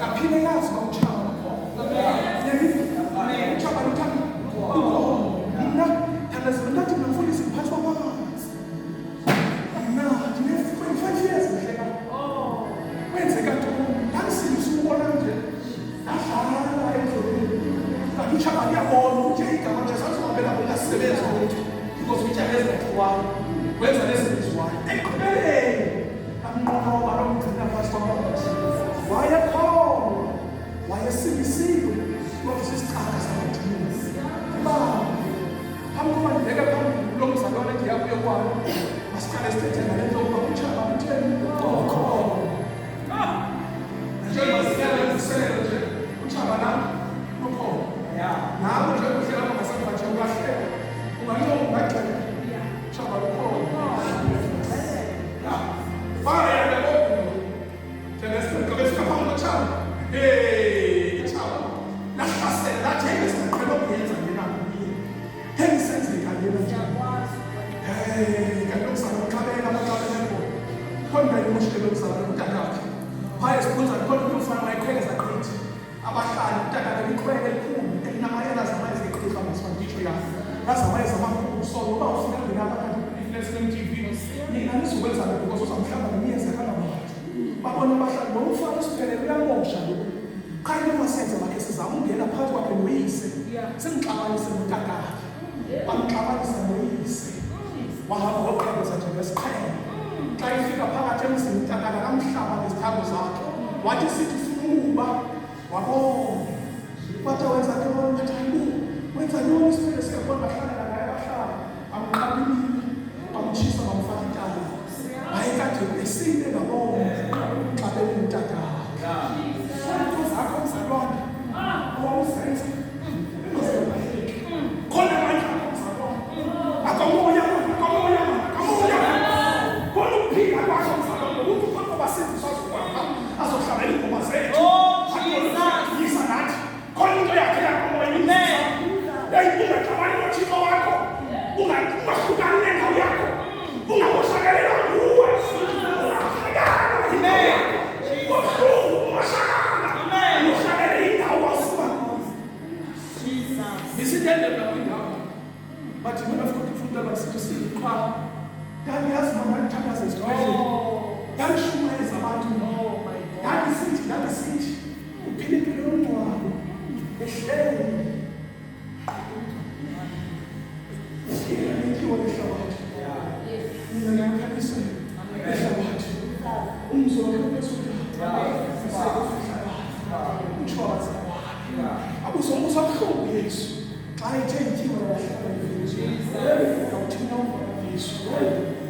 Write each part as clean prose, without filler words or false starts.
akaphile yazi bawuchaba lokho uchaba luthanda mina thanda zingathi ngifundisa ngiphathwa kwamanzi mina ngine-25 years ngihleka kwenzeka ndangisindisa ukubona nje ahlala endleleni kanti uchaba liyabona ukuthi igama nje sazobabela ungasebenzi ukuthi because utshaba ezingathiwayo wenza lezinziwayo ekupheleni amnqoba lomgcina phasi kwamanzi wayekhona wayesindisiwe kwasisichaka samadimisi hambe ndibeka phambili kulo mzalwane ndiyakuye kwalo masiqale sithethe ngale nto ukuba utshaba utheni ukhona njengoba siyalenzisela nje utshaba nam ukhona nawe nje uhlela ngasemva nje ulahleka ungancoma ungagxeka utshaba lukhona fire yabo njengesifika besifaka utshaba utshaba lahlasela lathi ngesikhathi lokuyenza ngena hengisenzeka ngena kanti umsana uxabela amaxabela khona imushkelo umsana utakakhe phaya sibuza khona umfana wayekhweleza qithi abahlali utakakhe ikhwele ekhulu enamayela zamayeza eqhika masifandisho yakhe lazamayeza amakhulu so ngoba ufika ngilapha kanti i-Leslie TV nina nizokwenza lokho because uzamhlaba nemiyeza kangabantu babona abahlali nomfana usiphelele uyamosha lokho khanye masenze bakhe sizama ungena phakathi kwakhe noyise simxabanise notakakhe bamxabanisa noyise wahamba woqhebeza nje ngesiqhele xa ifika phakathi emzini utakakhe kamhlaba nezithako zakhe wathi sithi simuba wabona wathi wenza ntoni njani wenza yona isiphele siyabona bahlalela ngaye bahlala amqabulile bamtshisa bamfaka intaba wayekade esinde ngabona xa bemutatayo santo zakho mzalwane owawuzenza khona manje mzalwane akamoya khona ukuphila kwakho mzalwane ukuthi khona basenzi bazokwakha azohlabela ingoma zethu yisa nathi khona into yakhe yakomoya ungacabani nothixo wakho ungahlukani nendawo yakho ungamoshakalela nguwe but when I've got to fund that to see the crowd, that has my tapas is that shuma is about to know. That is it. Upili one. The shame.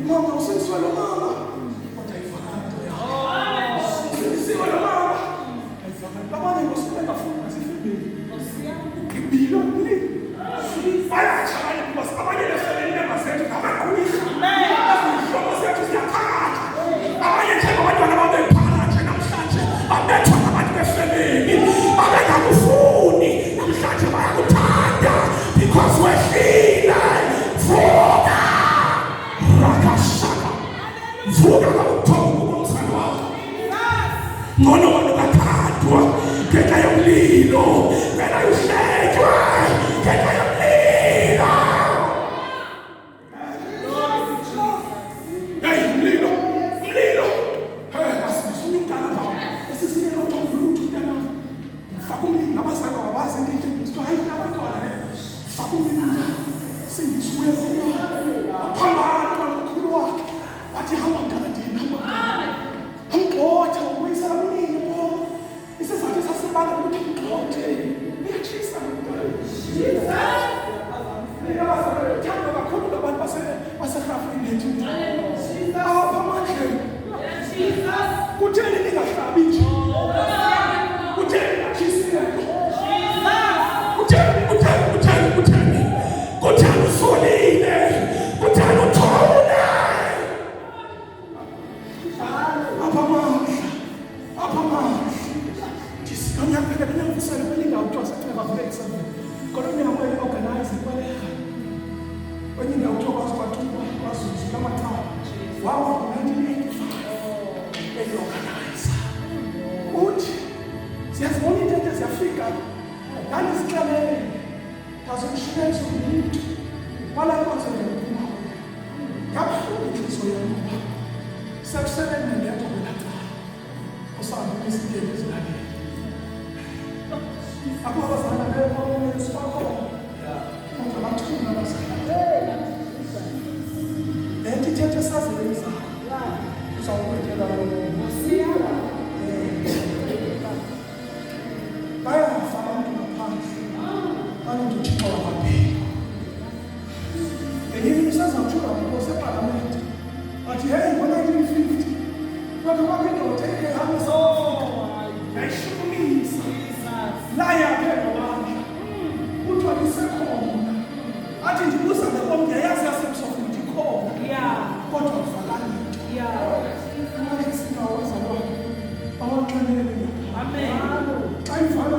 Mama, usensuelo mama. Labanye ngosipenda futhi sifundile. Ngibilo ni. Faya chabanye kuba abanye lehleleni nemazethu abakhulisa. Ngoba sethu siyakhala. Abanye nje abantwana babephala nje namhlanje babethwa abantu behleleni. Abengakufuni namhlanje bayakuthanda because wehlile. Vuka. Rakashaka. Vuka ngokuthoba umsana wakho. Ngono bakathathwa ngenxa yomlilo, ngenxa yohlekwa, ngenxa yomlilo. Hey, mlilo. Hey, asifuna ukudala lapha. Esisiyela uThomluthu kana. Fakumini abasaka wabazi ngithi ngithiwa hayi abantwana le. Fakumini singisuye zona. Aphambana nomkhulu wakhe. Wathi hamba ngakadini hamba. Ngixoxa uyisa kunini bo. Isizathu sasibala ukuthi ngixoxe. Ngiyachisa ngempela. Jesus. Ngiyabasaba thanda kakhulu abantu baseRhafini lethu. Jesus. Apha manje. Jesus. Kutheni ningahlabi nje? Kutheni ngachisiwe? Jesus. Kutheni. Kutheni usolile. Kutheni uthona. Apa manje. Disipanyapeka nangusana belinga uthosa thaba flexa. Kodwa ngiyamwele organize kwaleha. Wenye ngawuthoba kwathuma kwazuzu kamathathu. Wow, 1985. Organize. Uthi Siyazibona into ziyafika. Ngalizixelele. Ngazomshiyela umuntu. Walapho ngizophuma. Yabuhlungu inhliziyo yami. Sekusebenza ngento belapha. Usanda isikele ezilaleni. Akubazana bebo nesifako. Kodwa bathuna basala. Lento ithethe sazenza. Uzawukwethela lo. Siyala. Bayafa abantu ngaphandle. Abantu uThixo wabaphila. Ngelinye isazathuka ngoba eParliament. Bathi hey ngo-1950 kwakhe indoda ehambisa yayishukumisa la yaphela bandla kuthiwa lisekhona athi ndibuza ngekomnye yazi yasebusofu ukuthi ikhona kodwa kuvalani into singawenza lona awaxelele amen xa ivala